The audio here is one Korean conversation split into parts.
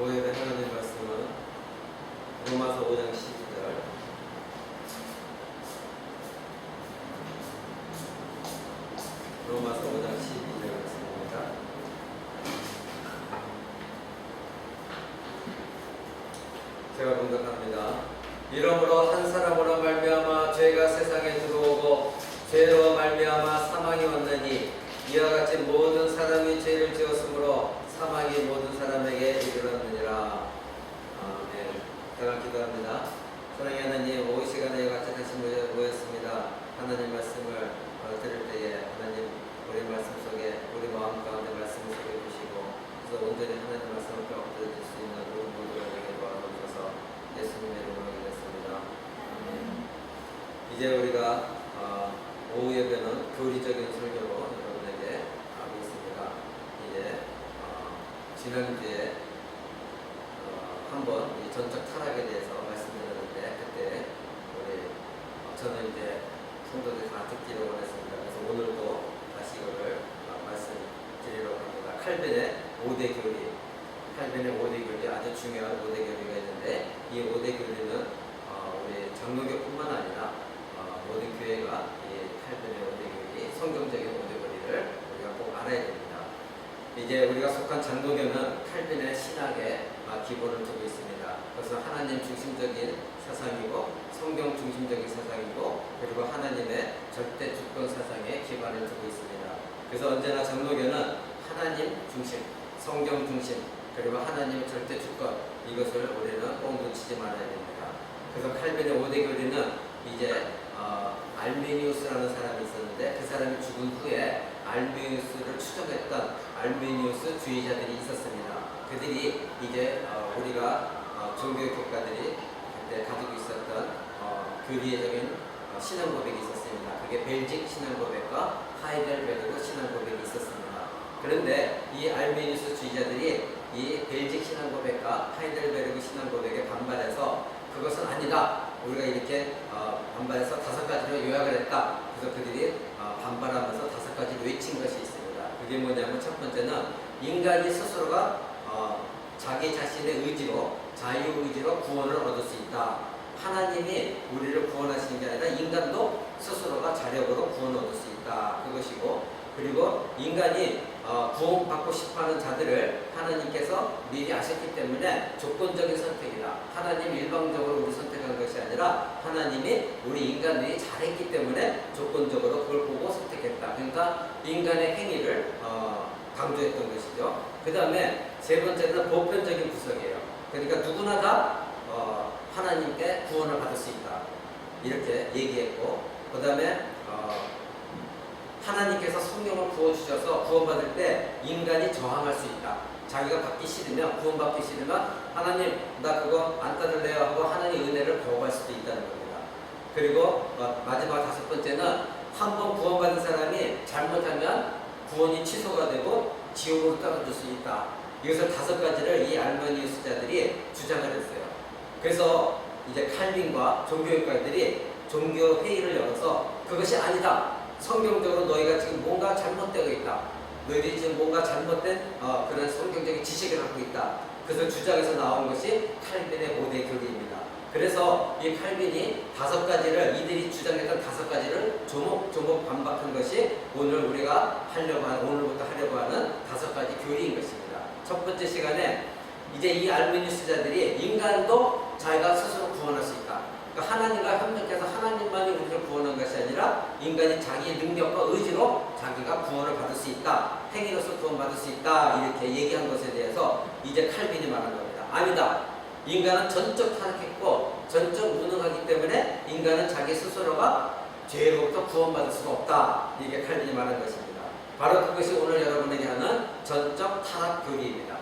오늘의 하나님 말씀은 로마서 5장 12절. 로마서 5장 12절 말씀입니다. 제가 공독합니다. 이러므로 한 사람으로 말미암아 죄가 세상에 들어오고 죄로 말미암아 사망이 왔느니 이와 같이 모든 사람이 죄를 지었으므로 사망이 모든 사람에게 이르렀느니라. 아멘. 제가 기도합니다. 사랑의 하나님, 오후 시간에 같이 다시 모였습니다. 하나님 말씀을 들을 때에 하나님 우리 말씀 속에 우리 마음 가운데 말씀을 속에 주시고 그래서 온전히 하나님 말씀을 뼈 들을 수 있는 우리 모두가 되게 도와주셔서 예수님의 이름으로 기도했습니다. 아멘. 이제 우리가 오후 예배는 교리적인 설교로 여러분에게 하고 있습니다. 이제 지난주에 한번 이 전적 타락에 대해서 말씀드렸는데 그때 우리 저는 이제 성도들이 다 듣기를 원했습니다. 그래서 오늘도 다시 이거를 말씀드리려고 합니다. 칼빈의 5대 교리, 칼빈의 5대 교리, 아주 중요한 5대 교리가 있는데 이 5대 교리는 우리 장로교뿐만 아니라 모든 교회가 이 칼빈의 5대 교리, 성경적인 5대 교리를 우리가 꼭 알아야 됩니다. 이제 우리가 속한 장로교는 칼빈의 신학에 기본을 두고 있습니다. 그래서 하나님 중심적인 사상이고 성경 중심적인 사상이고 그리고 하나님의 절대 주권 사상에 기반을 두고 있습니다. 그래서 언제나 장로교는 하나님 중심, 성경 중심 그리고 하나님의 절대 주권 이것을 우리는 꼭 놓치지 말아야 됩니다. 그래서 칼빈의 5대 교리는 이제 알메니우스라는 사람이 있었는데 그 사람이 죽은 후에 알메니우스를 추종했던 알메니우스 주의자들이 있었습니다. 그들이 이제 우리가 종교교과들이 그때 가지고 있었던 교리적인 신앙 고백이 있었습니다. 그게 벨직 신앙 고백과 하이델베르그 신앙 고백이 있었습니다. 그런데 이 알메니우스 주의자들이 이 벨직 신앙 고백과 하이델베르그 신앙 고백에 반발해서 그것은 아니다. 우리가 이렇게 반발해서 5가지로 요약을 했다. 그래서 그들이 반발하면서 5가지로 외친 것이 있습니다. 그게 뭐냐면 첫 번째는 인간이 스스로가 자기 자신의 의지로 자유의지로 구원을 얻을 수 있다. 하나님이 우리를 구원하시는 게 아니라 인간도 스스로가 자력으로 구원을 얻을 수 있다. 그것이고 그리고 인간이 구원받고 싶어하는 자들을 하나님께서 미리 아셨기 때문에 조건적인 선택이다. 하나님 일방적으로 우리 선택한 것이 아니라 하나님이 우리 인간들이 잘했기 때문에 조건적으로 그걸 보고 선택했다. 그러니까 인간의 행위를 강조했던 것이죠. 그 다음에 세 번째는 보편적인 구석이에요. 그러니까 누구나 다 하나님께 구원을 받을 수 있다. 이렇게 얘기했고 그 다음에 하나님께서 성령을 부어주셔서 구원받을 때 인간이 저항할 수 있다. 자기가 받기 싫으면 구원받기 싫으면 하나님 나 그거 안 따를래요 하고 하나님의 은혜를 거부할 수도 있다는 겁니다. 그리고 마지막 5번째는 한 번 구원받은 사람이 잘못하면 구원이 취소가 되고 지옥으로 떨어질 수 있다. 이것을 5가지를 이 알메니우스자들이 주장을 했어요. 그래서 이제 칼빈과 종교학자들이 종교회의를 열어서 그것이 아니다. 성경적으로 너희가 지금 뭔가 잘못되고 있다. 너희들이 지금 뭔가 잘못된 그런 성경적인 지식을 갖고 있다. 그래서 주장에서 나온 것이 칼빈의 5대 교리입니다. 그래서 이 칼빈이 5가지를 이들이 주장했던 5가지를 조목조목 반박한 것이 오늘 우리가 오늘부터 하려고 하는 5가지 교리인 것입니다. 첫 번째 시간에 이제 이 알메니우스자들이 인간도 자기가 스스로 구원할 수 있다. 그러니까 하나님과 협력해서 하나님만이 우리를 구원한 것이 아니라 인간이 자기의 능력과 의지로 자기가 구원을 받을 수 있다. 행위로서 구원받을 수 있다. 이렇게 얘기한 것에 대해서 이제 칼빈이 말한 겁니다. 아니다. 인간은 전적 타락했고 전적 무능하기 때문에 인간은 자기 스스로가 죄로부터 구원받을 수가 없다. 이게 칼빈이 말한 것입니다. 바로 그것이 오늘 여러분에게 하는 전적 타락 교리입니다.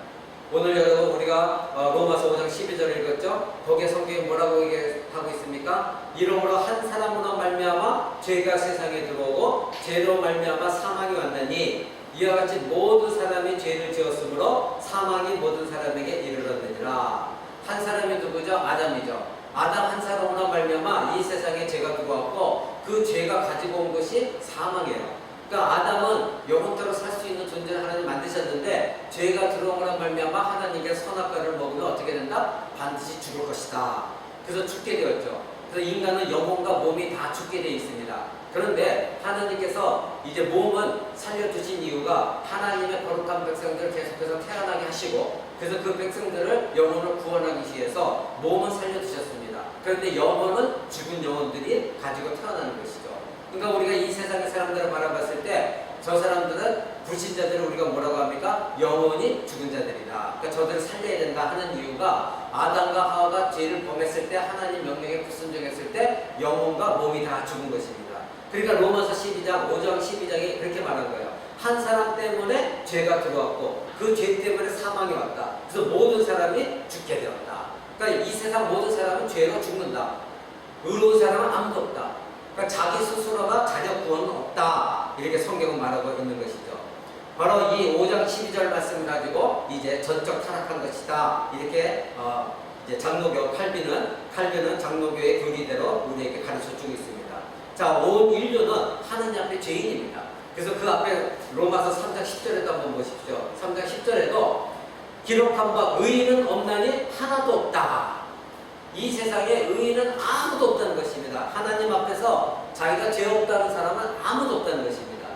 오늘 여러분 우리가 로마서 5장 12절을 읽었죠? 거기에 성경이 뭐라고 얘기하고 있습니까? 이러므로 한 사람으로 말미암아 죄가 세상에 들어오고 죄로 말미암아 사망이 왔느니 이와 같이 모든 사람이 죄를 지었으므로 사망이 모든 사람에게 이르렀느니라. 한 사람이 누구죠? 아담이죠. 아담 한 사람으로 말미암아 이 세상에 죄가 들어왔고 그 죄가 가지고 온 것이 사망이에요. 그러니까 아담은 영원토록 살 수 있는 존재를 하나님 만드셨는데 죄가 들어오므로 말미암아 하나님께서 선악과를 먹으면 어떻게 된다? 반드시 죽을 것이다. 그래서 죽게 되었죠. 그래서 인간은 영혼과 몸이 다 죽게 되어 있습니다. 그런데 하나님께서 이제 몸은 살려두신 이유가 하나님의 거룩한 백성들을 계속해서 태어나게 하시고 그래서 그 백성들을 영혼을 구원하기 위해서 몸은 살려두셨습니다. 그런데 영혼은 죽은 영혼들이 가지고 태어나는 것이죠. 그러니까 우리가 이 세상의 사람들을 바라봤을 때 저 사람들은 불신자들을 우리가 뭐라고 합니까? 영혼이 죽은 자들이다. 그러니까 저들을 살려야 된다 하는 이유가 아담과 하와가 죄를 범했을 때 하나님 명령에 불순종했을 때 영혼과 몸이 다 죽은 것입니다. 그러니까 로마서 12장 5장 12장이 그렇게 말한 거예요. 한 사람 때문에 죄가 들어왔고 그 죄 때문에 사망이 왔다. 그래서 모든 사람이 죽게 되었다. 그러니까 이 세상 모든 사람은 죄로 죽는다. 의로운 사람은 아무도 없다. 그러니까 자기 스스로가 자력 구원은 없다. 이렇게 성경은 말하고 있는 것이죠. 바로 이 5장 12절 말씀을 가지고 이제 전적 타락한 것이다. 이렇게 이제 장로교 칼빈은 장로교의 교리대로 우리에게 가르쳐 주고 있습니다. 자, 온 인류는 하느님 앞에 죄인입니다. 그래서 그 앞에 로마서 3장 10절에도 한번 보십시오. 3장 10절에도 기록한 바 의인은 없나니 하나도 없다. 이 세상에 의인은 아무도 없다는 것입니다. 하나님 앞에서 자기가 죄 없다는 사람은 아무도 없다는 것입니다.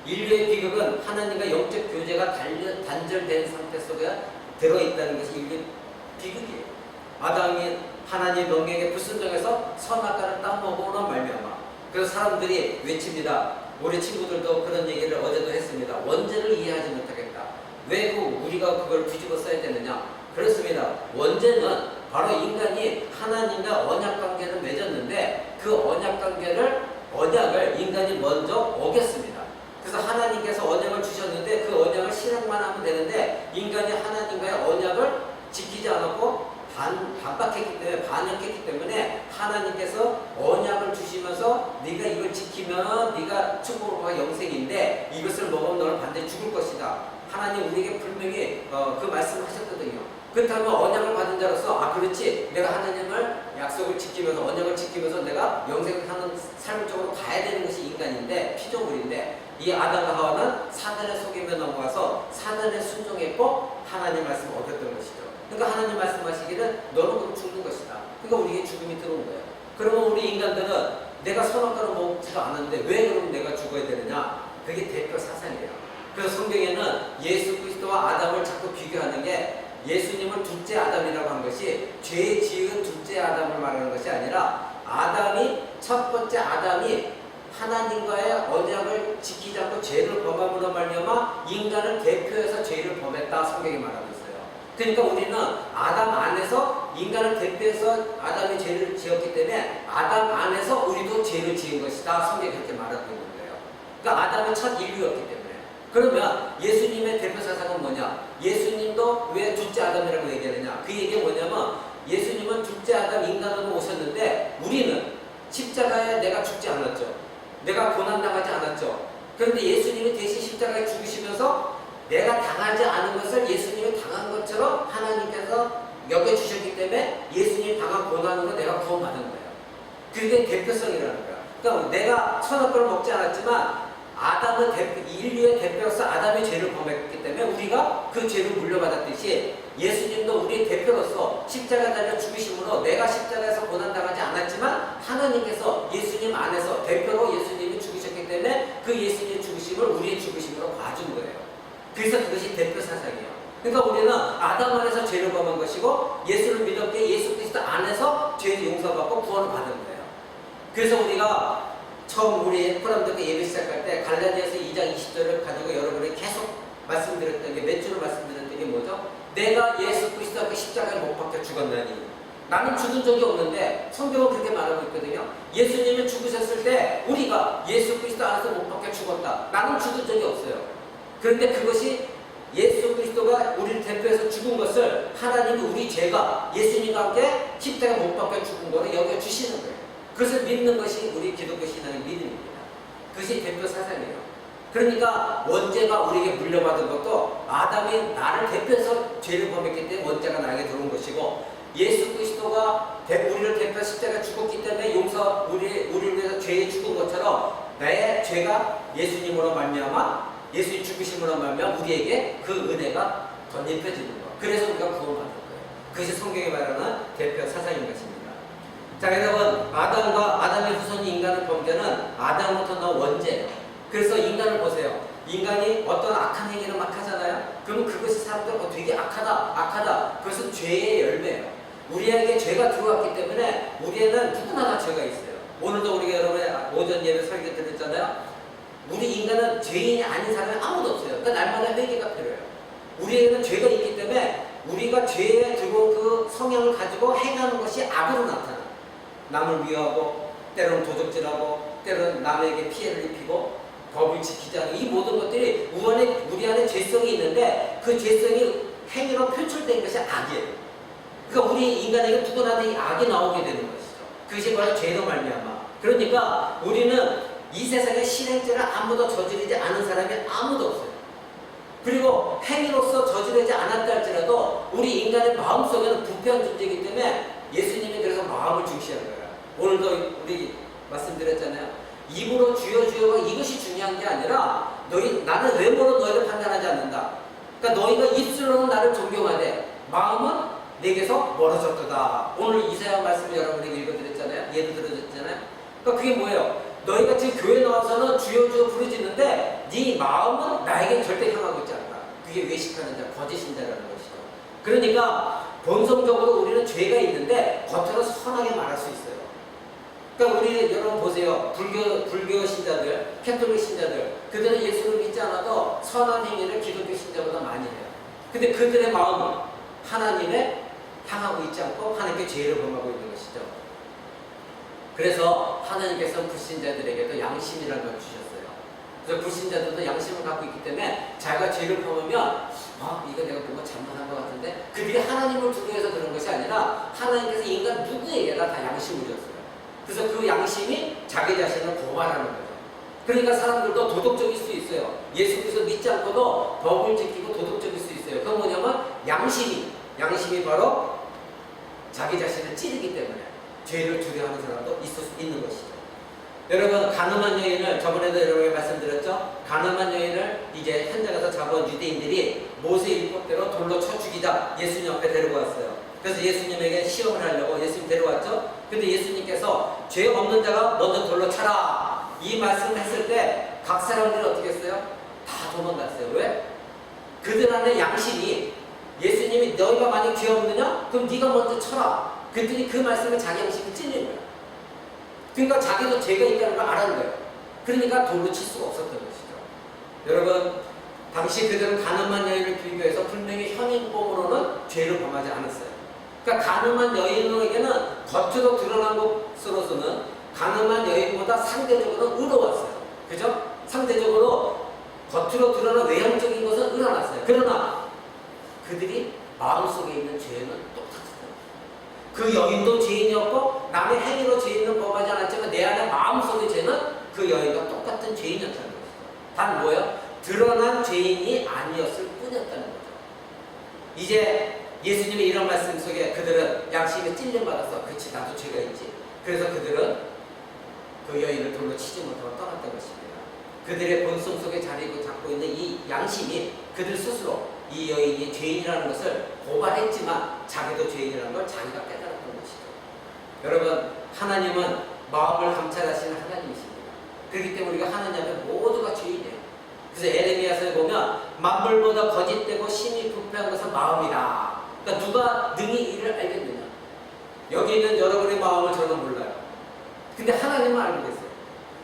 인류의 비극은 하나님과 영적 교제가 단절된 상태 속에 들어있다는 것이 인류의 비극이에요. 아담이 하나님의 명령에 불순종해서 선악과를 따먹으로 말미암아. 그래서 사람들이 외칩니다. 우리 친구들도 그런 얘기를 어제도 했습니다. 원죄를 이해하지 못하겠다. 왜 우리가 그걸 뒤집어 써야 되느냐? 그렇습니다. 원죄는 바로 인간이 하나님과 언약관계를 맺었는데 그 언약을 인간이 먼저 어겼습니다. 그래서 하나님께서 언약을 주셨는데 그 언약을 실행만 하면 되는데 인간이 하나님과의 언약을 지키지 않았고 반역했기 때문에 하나님께서 언약을 주시면서 네가 이걸 지키면 네가 축복과 영생인데 이것을 먹으면 너는 반드시 죽을 것이다. 하나님 우리에게 분명히 그 말씀을 하셨거든요. 그렇다면 언약을 받은 자로서 그렇지 내가 하나님을 약속을 지키면서 언약을 지키면서 내가 영생을 하는 삶을 쪽으로 가야 되는 것이 인간인데 피조물인데 이 아담과 하와는 사단의 속임에 넘어가서 사단에 순종했고 하나님 말씀을 얻었던 것이죠. 그러니까 하나님 말씀하시기를 너는 그럼 죽는 것이다. 그러니까 우리에게 죽음이 들어온 거예요. 그러면 우리 인간들은 내가 선악과를 먹지도 않았는데 왜 그럼 내가 죽어야 되느냐? 그게 대표 사상이에요. 그래서 성경에는 예수 그리스도와 아담을 자꾸 비교하는 게 예수님을 둘째 아담이라고 한 것이 죄 지은 둘째 아담을 말하는 것이 아니라 첫 번째 아담이 하나님과의 언약을 지키지 않고 죄를 범함으로 말미암아 인간을 대표해서 죄를 범했다 성경이 말하고 있어요. 그러니까 우리는 아담 안에서 인간을 대표해서 아담이 죄를 지었기 때문에 아담 안에서 우리도 죄를 지은 것이다 성경이 그렇게 말하고 있는 거예요. 그러니까 아담은 첫 인류였기 때문에. 그러면 예수님의 대표 사상은 뭐냐? 예수님도 왜 둘째 아담이라고 얘기하느냐? 그 얘기가 뭐냐면 예수님은 둘째 아담 인간으로 오셨는데 우리는 십자가에 내가 죽지 않았죠. 내가 고난당하지 않았죠. 그런데 예수님이 대신 십자가에 죽으시면서 내가 당하지 않은 것을 예수님이 당한 것처럼 하나님께서 여겨주셨기 때문에 예수님이 당한 고난으로 내가 구원받은 거예요. 그게 대표성이라는 거야. 그러니까 내가 선악과를 먹지 않았지만 아담은 인류의 대표로서 아담의 죄를 범했기 때문에 우리가 그 죄를 물려받았듯이 예수님도 우리의 대표로서 십자가에 달려 죽으심으로 내가 십자가에서 고난당하지 않았지만 하나님께서 예수님 안에서 대표로 예수님이 죽으셨기 때문에 그 예수님의 죽으심을 우리의 죽으심으로 봐준 거예요. 그래서 그것이 대표 사상이에요. 그러니까 우리는 아담 안에서 죄를 범한 것이고 예수를 믿었기에 예수 그리스도 안에서 죄를 용서받고 구원을 받은 거예요. 그래서 우리가 처음 우리 사람들께 예배 시작할 때 갈라디아서 2장 20절을 가지고 여러분이 계속 말씀드렸던 게 몇 주로 말씀드렸던 게 뭐죠? 내가 예수 그리스도 앞에 십자가에 못 박혀 죽었나니 나는 죽은 적이 없는데 성경은 그렇게 말하고 있거든요. 예수님이 죽으셨을 때 우리가 예수 그리스도 안에서 못 박혀 죽었다. 나는 죽은 적이 없어요. 그런데 그것이 예수 그리스도가 우리를 대표해서 죽은 것을 하나님이 우리 죄가 예수님과 함께 십자가에 못 박혀 죽은 거를 여겨주시는 거예요. 그것을 믿는 것이 우리 기독교 신앙의 믿음입니다. 그것이 대표 사상이에요. 그러니까 원죄가 우리에게 물려받은 것도 아담이 나를 대표해서 죄를 범했기 때문에 원죄가 나에게 들어온 것이고 예수 그리스도가 우리를 대표해서 십자가에 죽었기 때문에 우리를 위해서 죄에 죽은 것처럼 나의 죄가 예수님으로 말미암아 예수님 죽으심으로 말미암아 우리에게 그 은혜가 덧입혀지는 것. 그래서 우리가 구원받는 거예요. 그것이 성경이 말하는 대표 사상인 것입니다. 자, 여러분, 아담의 후손이 인간을 범죄는 아담부터 나온 원죄예요. 그래서 인간을 보세요. 인간이 어떤 악한 행위를 막 하잖아요. 그러면 그것이 사람들 되게 악하다. 그것은 죄의 열매예요. 우리에게 죄가 들어왔기 때문에 우리에는 누구나 다 죄가 있어요. 오늘도 우리가 여러분의 오전 예배 설교 드렸잖아요. 우리 인간은 죄인이 아닌 사람이 아무도 없어요. 그러니까 날마다 회개가 필요해요. 우리에게는 죄가 있기 때문에 우리가 죄에 들어온 그 성향을 가지고 행하는 것이 악으로 나타나요. 남을 미워하고 때로는 도적질하고 때로는 남에게 피해를 입히고 법을 지키지 않는 이 모든 것들이 우리 안에 죄성이 있는데 그 죄성이 행위로 표출된 것이 악이에요. 그러니까 우리 인간에게 누구나 이 악이 나오게 되는 것이죠. 그것이 바로 죄로 말미암아. 그러니까 우리는 이 세상에 실행죄를 아무도 저지르지 않은 사람이 아무도 없어요. 그리고 행위로서 저지르지 않았다 할지라도 우리 인간의 마음속에는 부패한 존재이기 때문에 예수님이 그래서 마음을 중시하는 거예요. 오늘도 우리 말씀드렸잖아요. 입으로 주여 주여가 이것이 중요한 게 아니라 나는 외모로 너희를 판단하지 않는다. 그러니까 너희가 입술로는 나를 존경하되 마음은 내게서 멀어졌도다. 오늘 이사야 말씀을 여러분에게 읽어드렸잖아요. 예도 들어줬잖아요. 그러니까 그게 뭐예요? 너희가 지금 교회 나와서는 주여 주여 부르짖는데 네 마음은 나에게 절대 향하고 있지 않다. 그게 외식하는 자, 거짓인자라는 것이죠. 그러니까 본성적으로 우리는 죄가 있는데 겉으로 선하게 말할 수 있어요. 그러니까 우리 여러분 보세요. 불교 신자들, 캐톨릭 신자들, 그들은 예수를 믿지 않아도 선한 행위를 기독교 신자보다 많이 해요. 근데 그들의 마음은 하나님에 향하고 있지 않고 하나님께 죄를 범하고 있는 것이죠. 그래서 하나님께서 불신자들에게도 양심이라는 걸 주셨어요. 그래서 불신자들도 양심을 갖고 있기 때문에 자기가 죄를 범하면 이거 내가 뭔가 잘못한 것 같은데 그들이 하나님을 두려워해서 그런 것이 아니라 하나님께서 인간 누구에게나 다 양심을 줬어요. 그래서 그 양심이 자기 자신을 고발하는 거죠. 그러니까 사람들도 도덕적일 수 있어요. 예수 그리스도 믿지 않고도 법을 지키고 도덕적일 수 있어요. 그건 뭐냐면 양심이 바로 자기 자신을 찌르기 때문에 죄를 두려워하는 사람도 있는 것이죠. 여러분, 가늠한 여인을 저번에도 여러분에게 말씀드렸죠. 가늠한 여인을 이제 현장에서 잡아온 유대인들이 모세 율법대로 돌로 쳐 죽이자 예수님 앞에 데리고 왔어요. 그래서 예수님에게 시험을 하려고 예수님 데려왔죠. 근데 예수님께서 죄 없는 자가 너는 돌로 쳐라 이 말씀을 했을 때 각 사람들이 어떻게 했어요? 다 도망갔어요. 왜? 그들 안에 양심이 예수님이 너희가 만약 죄 없느냐? 그럼 네가 먼저 쳐라. 그랬더니 그 말씀에 자기 양심이 찔린 거예요. 그러니까 자기도 죄가 있다는 걸 알았는 거예요. 그러니까 돌로 칠 수가 없었던 것이죠. 여러분, 당시 그들은 가늠한 여인을 비교해서 분명히 현행범으로는 죄를 범하지 않았어요. 그러니까 가늠한 여인에게는 겉으로 드러난 것으로서는 가늠한 여인보다 상대적으로 의로웠어요. 그죠? 상대적으로 겉으로 드러난 외형적인 것은 의로났어요. 그러나 그들이 마음속에 있는 죄는 똑같았어요. 그 여인도 죄인이었고 남의 행위로 죄인은 범하지 않았지만 내 안에 마음속의 죄는 그 여인과 똑같은 죄인이었다는 것이죠. 단 뭐예요? 드러난 죄인이 아니었을 뿐이었다는 거죠. 이제 예수님의 이런 말씀 속에 그들은 양심에 찔림받아서 그치 나도 죄가 있지. 그래서 그들은 그 여인을 돌로 치지 못하고 떠났던 것입니다. 그들의 본성 속에 잡고 있는 이 양심이 그들 스스로 이 여인이 죄인이라는 것을 고발했지만 자기도 죄인이라는 걸 자기가 깨달았던 것이죠. 여러분, 하나님은 마음을 감찰하시는 하나님이십니다. 그렇기 때문에 우리가 하나님 앞에 모두가 죄인이에요. 그래서 에레미야서에 보면 만물보다 거짓되고 심히 부패한 것은 마음이다. 그러니까 누가 능히 이를 알겠느냐. 여기 있는 여러분의 마음을 저는 몰라요. 근데 하나님은 알고 계세요.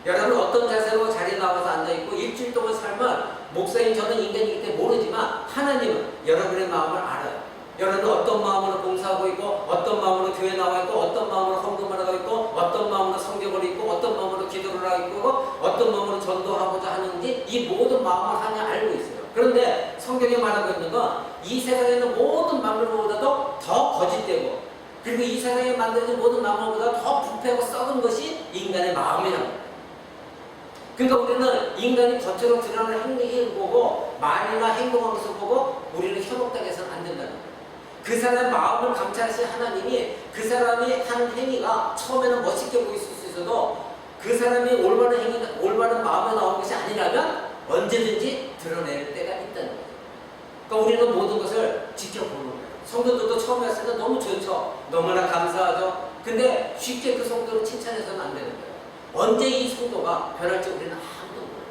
여러분 어떤 자세로 자리에 나와서 앉아있고 일주일 동안 살면 목사님 저는 인간이기 때문에 모르지만 하나님은 여러분의 마음을 알아요. 여러분 어떤 마음으로 봉사하고 있고 어떤 마음으로 교회 나와 있고 어떤 마음으로 헌금을 하고 있고 어떤 마음으로 성경을 읽고 어떤 마음으로 기도를 하고 있고 어떤 마음으로 전도하고자 하는지 이 모든 마음을 하나님 알고 있어요. 그런데 성경에 말하고 있는 건 이 세상에 있는 모든 만물보다도 더 거짓되고 그리고 이 세상에 만들어진 모든 만물보다 더 부패하고 썩은 것이 인간의 마음이라고 해요. 그러니까 우리는 인간이 겉으로 드러나는 행위를 보고 말이나 행동한 것을 보고 우리는 현혹당해서는 안 된다는 거예요. 그 사람의 마음을 감찰하신 하나님이 그 사람이 하는 행위가 처음에는 멋있게 보일 수 있어도 그 사람이 올바른 행위, 올바른 마음에 나온 것이 아니라면 언제든지 드러낼 때가 있다는 거예요. 그러니까 우리는 모든 것을 지켜보는 거예요. 성도들도 처음에 왔을 때 너무 좋죠. 너무나 감사하죠. 근데 쉽게 그 성도를 칭찬해서는 안 되는 거예요. 언제 이 성도가 변할지 우리는 아무도 몰라요.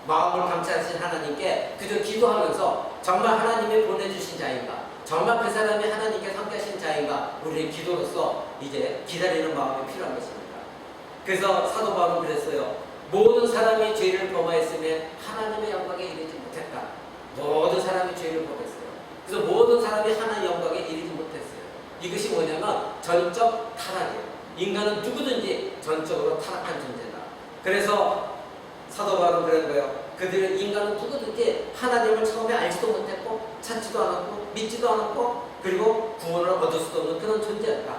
마음을 감찰하신 하나님께 그저 기도하면서 정말 하나님이 보내주신 자인가, 정말 그 사람이 하나님께 함께하신 자인가, 우리의 기도로서 이제 기다리는 마음이 필요한 것입니다. 그래서 사도 바울은 그랬어요. 모든 사람이 죄를 범하였으면 하나님의 영광에 이르지 못했다. 모든 사람이 죄를 범했어요. 그래서 모든 사람이 하나님의 영광에 이르지 못했어요. 이것이 뭐냐면 전적 타락이에요. 인간은 누구든지 전적으로 타락한 존재다. 그래서 사도 바울은 그런 거예요. 그들은 인간은 누구든지 하나님을 처음에 알지도 못했고 찾지도 않았고 믿지도 않았고 그리고 구원을 얻을 수도 없는 그런 존재였다.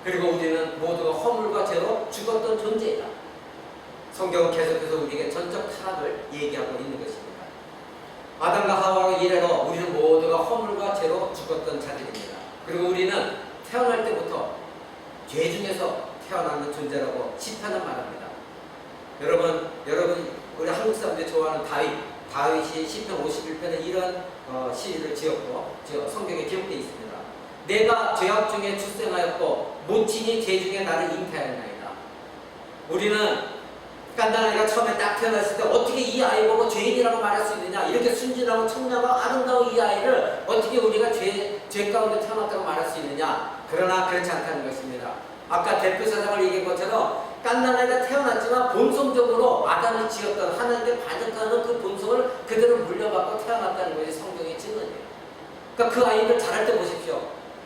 그리고 우리는 모두가 허물과 죄로 죽었던 존재이다. 성경은 계속해서 우리에게 전적 타락을 얘기하고 있는 것입니다. 아담과 하와가 이래로 우리는 모두가 허물과 죄로 죽었던 자들입니다. 그리고 우리는 태어날 때부터 죄 중에서 태어나는 존재라고 시편은 말합니다. 여러분 우리 한국 사람들이 좋아하는 다윗이 시편 51편에 이런 시를 지었고 성경에 기록되어 있습니다. 내가 죄악 중에 출생하였고 모친이 죄 중에 나를 잉태하였나이다. 우리는 깐다나이가 처음에 딱 태어났을 때 어떻게 이 아이 보고 죄인이라고 말할 수 있느냐, 이렇게 순진하고 청량하고 아름다운 이 아이를 어떻게 우리가 죄 가운데 태어났다고 말할 수 있느냐. 그러나 그렇지 않다는 것입니다. 아까 대표사상을 얘기한 것처럼 깐다나이가 태어났지만 본성적으로 아담이 지었던 하나님께 반역하는 그 본성을 그대로 물려받고 태어났다는 것이 성경의 증언이에요. 그러니까 그 아이들 자랄 때 보십시오.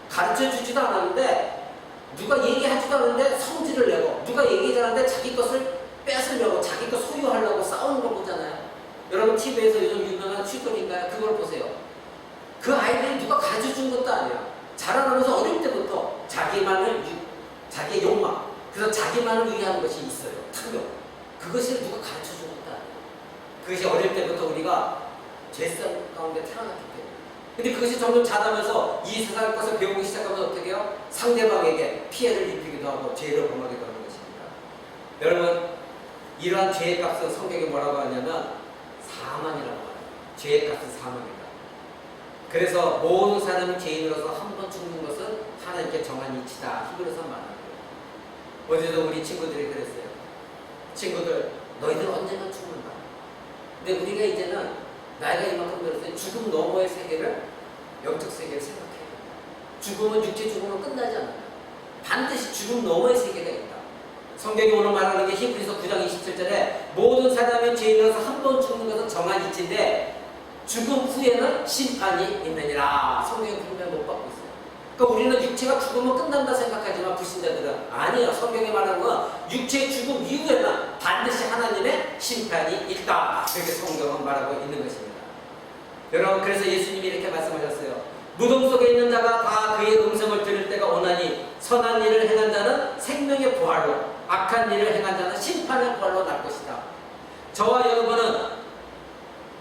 가르쳐 주지도 않았는데, 누가 얘기하지도 않았는데 성질을 내고, 누가 얘기하지 않았는데 자기 것을 뺏으려고, 자기 것 소유하려고 싸우는 걸 보잖아요. 여러분 TV에서 요즘 유명한 슈터인가요? 그걸 보세요. 그 아이들이 누가 가르쳐 준 것도 아니에요. 자라나면서 어릴 때부터 자기의 욕망, 그래서 자기만을 위하는 것이 있어요. 탐욕. 그것을 누가 가르쳐 준 것도 아니에요. 그것이 어릴 때부터 우리가 죄성 가운데 태어났기 때문에. 근데 그것이 점점 자라면서 이 세상 것을 배우기 시작하면 어떻게 해요? 상대방에게 피해를 입히기도 하고 죄를 범하기도 하는 것입니다. 여러분, 이러한 죄의 값은 성경이 뭐라고 하냐면 사망이라고 해요. 죄의 값은 사망이다. 그래서 모든 사람이 죄인으로서 한 번 죽는 것은 하나님께 정한 이치다. 히브리서 말합니다. 어제도 우리 친구들이 그랬어요. 친구들, 너희들 언젠가 죽는다. 근데 우리가 이제는 나이가 이만큼 들었을 때 죽음 너머의 세계를, 영적 세계를 생각해요. 죽음은 육체 죽음은 끝나지 않아요. 반드시 죽음 너머의 세계가 있다. 성경이 오늘 말하는 게 히브리서 9장 27절에 모든 사람이 죄인으로서 한 번 죽는 것은 정한 이치인데 죽음 후에는 심판이 있느니라. 성경이 분명히 못 받고 있어요. 그러니까 우리는 육체가 죽으면 끝난다 생각하지만 불신자들은 아니에요. 성경이 말하는 건 육체의 죽음 이후에는 반드시 하나님의 심판이 있다. 그렇게 성경은 말하고 있는 것입니다. 여러분, 그래서 예수님이 이렇게 말씀하셨어요. 무덤 속에 있는 자가 다 그의 음성을 들을 때가 오나니 선한 일을 행한 자는 생명의 부활로, 악한 일을 행한 자는 심판의 부활로 날 것이다. 저와 여러분은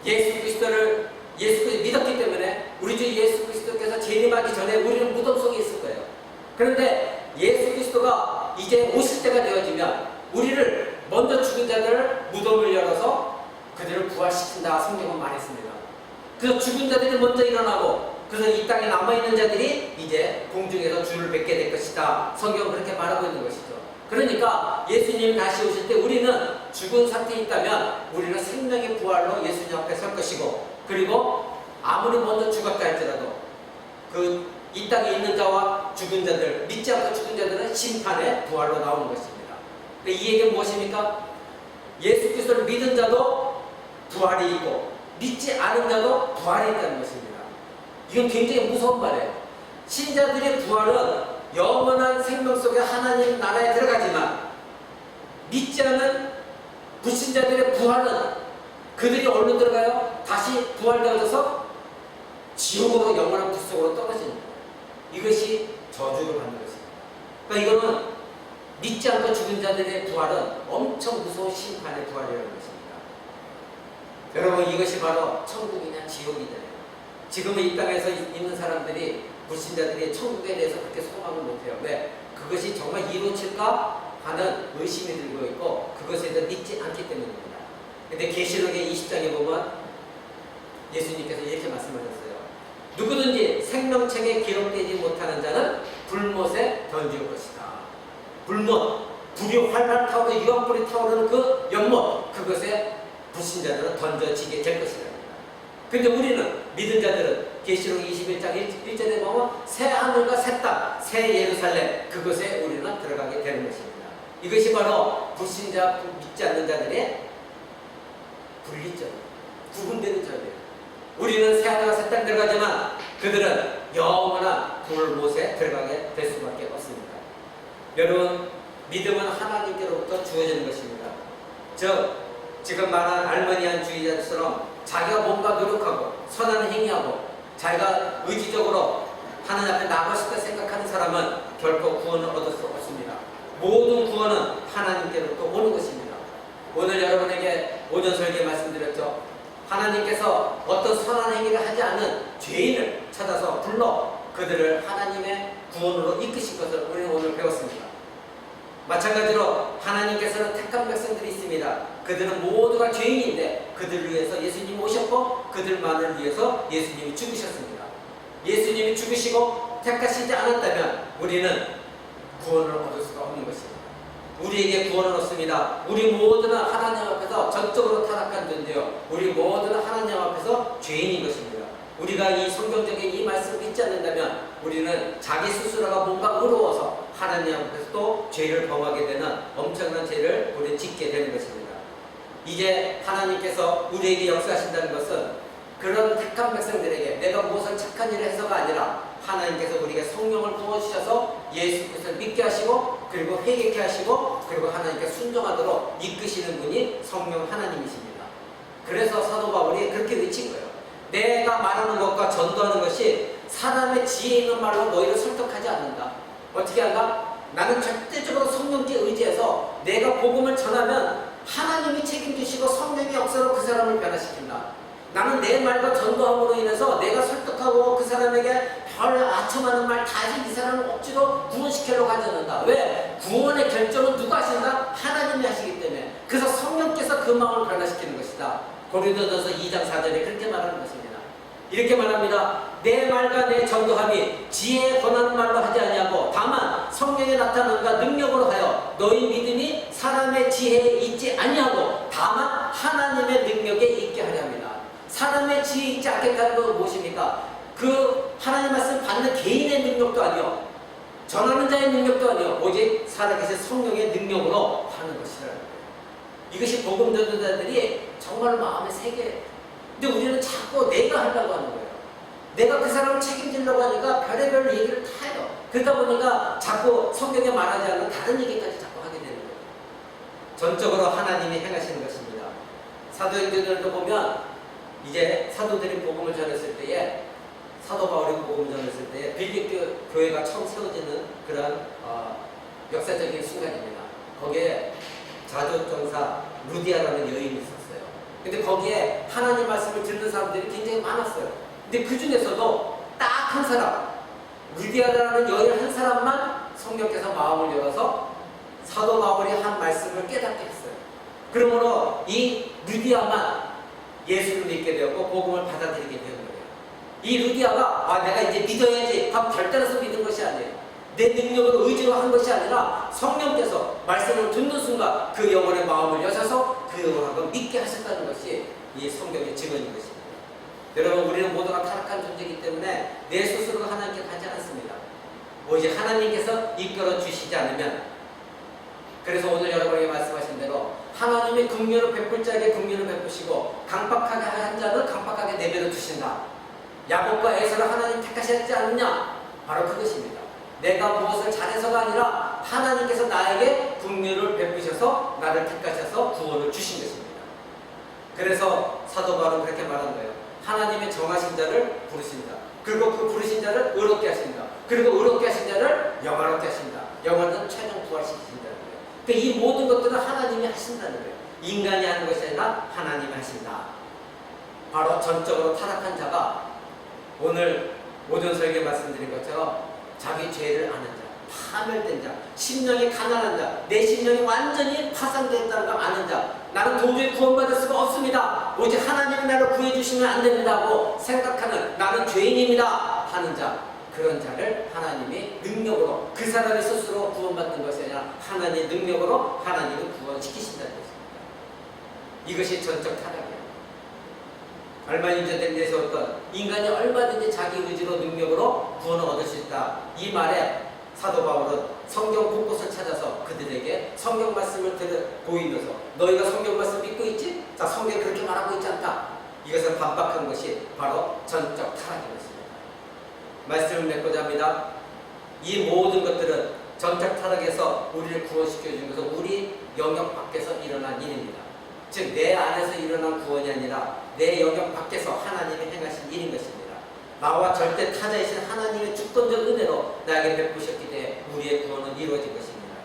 예수 그리스도를 믿었기 때문에 우리 주 예수 그리스도께서 재림하기 전에 우리는 무덤 속에 있을 거예요. 그런데 예수 그리스도가 이제 오실 때가 되어지면 우리를 먼저 죽은 자들을 무덤을 열어서 그들을 부활시킨다. 성경은 말했습니다. 그래서 죽은 자들이 먼저 일어나고, 그래서 이 땅에 남아있는 자들이 이제 공중에서 주를 뵙게 될 것이다. 성경은 그렇게 말하고 있는 것이죠. 그러니까 예수님이 다시 오실 때 우리는 죽은 상태에 있다면 우리는 생명의 부활로 예수님 앞에 설 것이고, 그리고 아무리 먼저 죽었다 할지라도 이 땅에 있는 자와 죽은 자들, 믿지 않고 죽은 자들은 심판의 부활로 나오는 것입니다. 이 얘기는 무엇입니까? 예수 그리스도를 믿은 자도 부활이 있고 믿지 않은 자도 부활이 있다는 것입니다. 이건 굉장히 무서운 말이에요. 신자들의 부활은 영원한 생명 속에 하나님 나라에 들어가지만, 믿지 않은 불신자들의 부활은 그들이 어디로 들어가요? 다시 부활되어져서 지옥으로, 영원한 불 속으로 떨어지는 거예요. 이것이 저주를 받는 것입니다. 그러니까 이거는 믿지 않고 죽은 자들의 부활은 엄청 무서운 심판의 부활이라는 것입니다. 여러분, 이것이 바로 천국이냐 지옥이냐. 지금은 이 땅에서 있는 사람들이, 불신자들이 천국에 대해서 그렇게 소망을 못해요. 왜? 그것이 정말 이루어질까 하는 의심이 들고 있고 그것에 대해 믿지 않기 때문입니다. 근데 계시록의 20장에 보면 예수님께서 이렇게 말씀하셨어요. 누구든지 생명책에 기록되지 못하는 자는 불못에 던질 것이다. 불못, 불이 활활 타오르고 유황불이 타오르는 그 연못, 그것에 불신자들은 던져지게 될 것이다. 근데 우리는 믿은 자들은 계시록 21장 1절에 보면 새 하늘과 새 땅, 새 예루살렘, 그것에 우리는 들어가게 되는 것입니다. 이것이 바로 불신자, 믿지 않는 자들의 분리점, 구분되는 점이에요. 우리는 새 하늘과 새 땅 들어가지만 그들은 영원한 불못에 들어가게 될 수밖에 없습니다. 여러분, 믿음은 하나님께로부터 주어지는 것입니다. 즉 지금 말한 알머니안주의자처럼 자기가 뭔가 노력하고 선한 행위하고 자기가 의지적으로 하나님 앞에 나가고 싶다 생각하는 사람은 결코 구원을 얻을 수 없습니다. 모든 구원은 하나님께로부터 오는 것입니다. 오늘 여러분에게 오전 설계 말씀드렸죠. 하나님께서 어떤 선한 행위를 하지 않은 죄인을 찾아서 불러 그들을 하나님의 구원으로 이끄신 것을 우리는 오늘 배웠습니다. 마찬가지로 하나님께서는 택한 백성들이 있습니다. 그들은 모두가 죄인인데 그들을 위해서 예수님이 오셨고 그들만을 위해서 예수님이 죽으셨습니다. 예수님이 죽으시고 택하시지 않았다면 우리는 구원을 얻을 수가 없는 것입니다. 우리에게 구원은 없습니다. 우리 모두는 하나님 앞에서 전적으로 타락한 존재요. 우리 모두는 하나님 앞에서 죄인인 것입니다. 우리가 이 성경적인 이 말씀을 믿지 않는다면 우리는 자기 스스로가 뭔가 의로워서 하나님 앞에서 또 죄를 범하게 되는 엄청난 죄를 우리는 짓게 되는 것입니다. 이제 하나님께서 우리에게 역사하신다는 것은 그런 택한 백성들에게 내가 무엇을 착한 일을 해서가 아니라 하나님께서 우리에게 성령을 부어주셔서 예수 그리스도를 믿게 하시고 그리고 회개케 하시고 그리고 하나님께 순종하도록 이끄시는 분이 성령 하나님이십니다. 그래서 사도 바울이 그렇게 외친 거예요. 내가 말하는 것과 전도하는 것이 사람의 지혜 있는 말로 너희를 설득하지 않는다. 어떻게 한가? 나는 절대적으로 성령께 의지해서 내가 복음을 전하면 하나님이 책임지시고 성령의 역사로 그 사람을 변화시킨다. 나는 내 말과 전도함으로 인해서 내가 설득하고 그 사람에게 별 아첨하는 말 다 해서 이 사람을 억지로 구원시키려고 하지 않는다. 왜? 구원의 결정은 누가 하신다? 하나님이 하시기 때문에. 그래서 성령께서 그 마음을 변화시키는 것이다. 고린도전서 2장 4절에 그렇게 말하는 것입니다. 이렇게 말합니다. 내 말과 내 전도함이 지혜에 권하는 말로 하지 아니하고 다만 성령에 나타난과 능력으로 하여 너희 믿음이 사람의 지혜에 있지 아니하고 다만 하나님의 능력에 있게 하려 합니다. 사람의 지혜에 있지 않겠다는 것은 무엇입니까? 그 하나님 말씀 받는 개인의 능력도 아니요 전하는 자의 능력도 아니요 오직 살아계신 성령의 능력으로 하는 것이라는 거예요. 이것이 복음 전도자들이 정말 마음의 세계예요. 근데 우리는 자꾸 내가 하려고 하는 거예요. 내가 그 사람을 책임지려고 하니까 별의별 얘기를 다 해요. 그러다 보니까 자꾸 성경에 말하지 않는 다른 얘기까지 자꾸 하게 되는 거예요. 전적으로 하나님이 행하시는 것입니다. 사도행전들도 보면 이제 사도들이 복음을 전했을 때에 사도 바울이 복음을 전했을 때에 빌립보 교회가 처음 세워지는 그런 역사적인 순간입니다. 거기에 자조정사 루디아라는 여인이 있었어요. 근데 거기에 하나님 말씀을 듣는 사람들이 굉장히 많았어요. 근데 그 중에서도 딱 한 사람, 루디아라는 여인 한 사람만 성령께서 마음을 열어서 사도 바울이 한 말씀을 깨닫게 했어요. 그러므로 이 루디아만 예수를 믿게 되었고 복음을 받아들이게 된 거예요. 이 루디아가 내가 이제 믿어야지 하고 결단해서 믿은 것이 아니에요. 내 능력으로 의지로 한 것이 아니라 성령께서 말씀을 듣는 순간 그 영혼의 마음을 여셔서 그 영혼을 믿게 하셨다는 것이 이 성경의 증언인 것입니다. 여러분, 우리는 모두가 타락한 존재이기 때문에 내 스스로가 하나님께 가지 않습니다. 오직 하나님께서 이끌어 주시지 않으면. 그래서 오늘 여러분에게 말씀하신 대로 하나님의 긍휼을 베풀 자에게 긍휼을 베푸시고 강박하게 한 자는 강박하게 내버려 두신다. 야곱과 에서를 하나님 택하셨지 않느냐? 바로 그것입니다. 내가 무엇을 잘해서가 아니라 하나님께서 나에게 긍휼을 베푸셔서 나를 택하셔서 구원을 주신 것입니다. 그래서 사도 바울은 그렇게 말한 거예요. 하나님의 정하신 자를 부르신다. 그리고 그 부르신 자를 의롭게 하신다. 그리고 의롭게 하신 자를 영화롭게 하신다. 영화는 최종 부활시키신다는 거예요. 그러니까 이 모든 것들은 하나님이 하신다는 거예요. 인간이 하는 것이 아니라 하나님이 하신다. 바로 전적으로 타락한 자가 오늘 오전 설계 말씀드린 것처럼 자기 죄를 아는 자, 파멸된 자, 심령이 가난한 자, 내 심령이 완전히 파산됐다는 걸 아는 자, 나는 도저히 구원받을 수가 없습니다. 오직 하나님이 나를 구해주시면 안 됩니다 하고 생각하는 나는 죄인입니다 하는 자, 그런 자를 하나님이 능력으로 그 사람이 스스로 구원받는 것이 아니라 하나님의 능력으로 하나님을 구원시키신다는 것입니다. 이것이 전적 타락이에요. 얼마 전에 된 어떤 인간이 얼마든지 자기 의지로 능력으로 구원을 얻을 수 있다. 이 말에 사도 바울은 성경 곳곳을 찾아서 그들에게 성경 말씀을 보이면서 너희가 성경 말씀 믿고 있지? 자, 성경이 그렇게 말하고 있지 않다. 이것을 반박한 것이 바로 전적 타락인 것입니다. 말씀을 맺고자 합니다. 이 모든 것들은 전적 타락에서 우리를 구원시켜 주는 것은 우리 영역 밖에서 일어난 일입니다. 즉 내 안에서 일어난 구원이 아니라 내 영역 밖에서 하나님이 행하신 일인 것입니다. 나와 절대 타자이신 하나님의 주권적 은혜로 나에게 베푸셨기 때문에 우리의 구원은 이루어진 것입니다.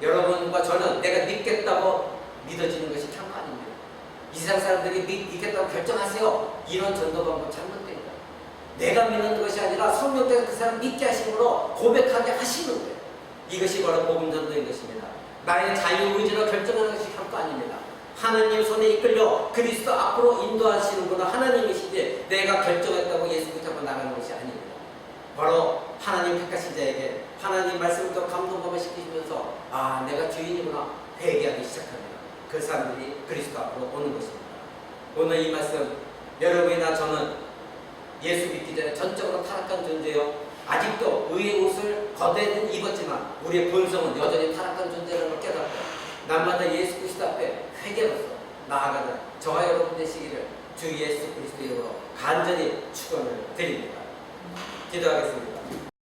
여러분과 저는 내가 믿겠다고 믿어지는 것이 참 아닙니다. 이 세상 사람들이 믿겠다고 결정하세요. 이런 전도 방법 잘못됩니다. 내가 믿는 것이 아니라 성령께서 그 사람 믿게 하심으로 고백하게 하시는 거예요. 이것이 바로 복음 전도인 것입니다. 나의 자유의지로 결정하는 것이 결코 아닙니다. 하나님 손에 이끌려 그리스도 앞으로 인도하시는 분은 하나님이시지 내가 결정했다고 예수 붙잡고 나가는 것이 아닙니다. 바로 하나님 택하신 자에게 하나님 말씀을 또 감동감을 시키시면서 아 내가 죄인이구나 회개하기 시작합니다. 그 사람들이 그리스도 앞으로 오는 것입니다. 오늘 이 말씀 여러분이나 저는 예수 믿기 전에 전적으로 타락한 존재요. 아직도 의의 옷을 거대는 입었지만 우리의 본성은 여전히 타락한 존재라는 걸 깨닫고 날마다 예수 그리스도 앞에 회개로서 나아가는 저와 여러분 되시기를 주 예수 그리스도 이름으로 간절히 축원을 드립니다. 기도하겠습니다.